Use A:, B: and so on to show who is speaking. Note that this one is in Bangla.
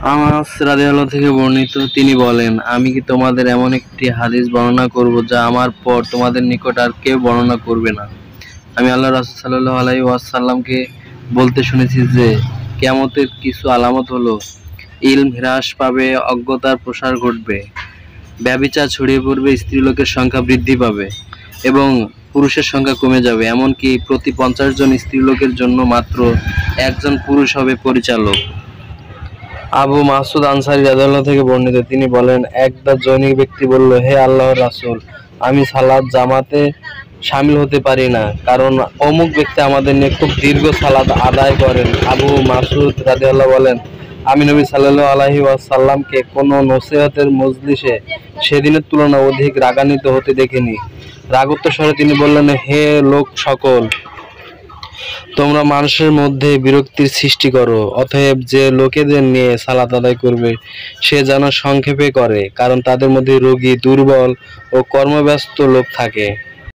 A: আনাস রাদিয়াল্লাহু থেকে বর্ণিত, তিনি বলেন, আমি কি তোমাদের এমন একটি হাদিস বর্ণনা করব যা আমার পর তোমাদের নিকট আর কেউ বর্ণনা করবে না। আমি আল্লাহ রাসূল সাল্লাল্লাহু আলাইহি ওয়াসাল্লামকে বলতে শুনেছি যে কিয়ামতের কিছু আলামত হলো, ইলম হ্রাস পাবে, অজ্ঞতার প্রসার ঘটবে, ব্যভিচার ছড়িয়ে পড়বে, স্ত্রীলোকের সংখ্যা বৃদ্ধি পাবে এবং পুরুষের সংখ্যা কমে যাবে, এমনকি প্রতি 50 জন স্ত্রীলোকের জন্য মাত্র একজন পুরুষ হবে পরিচালক। আবু মাসুদ আনসারী রাদিয়াল্লাহু থেকে বর্ণিত, তিনি বলেন, একদা জনৈক ব্যক্তি বলল, হে আল্লাহর রাসূল, আমি সালাত জামাতে শামিল হতে পারি না, কারণ অমুক ব্যক্তি আমাদের নিয়ে খুব দীর্ঘ সালাত আদায় করেন। আবু মাসুদ রাদিয়াল্লাহু বলেন, আমি নবী সাল্লাল্লাহু আলাইহি ওয়াসাল্লামকে কোনো নসিহতের মজলিসে সেদিনের তুলনায় অধিক রাগান্বিত হতে দেখিনি। রাগোত্ত স্বরে তিনি বললেন, হে লোক সকল, তোমরা মানুষের মধ্যে বিরক্তির সৃষ্টি করো, অতএব যে লোকেদের নিয়ে সালাত আদায় করবে সে যেন সংক্ষেপে করে, কারণ তাদের মধ্যে রোগী, দুর্বল ও কর্মব্যস্ত লোক থাকে।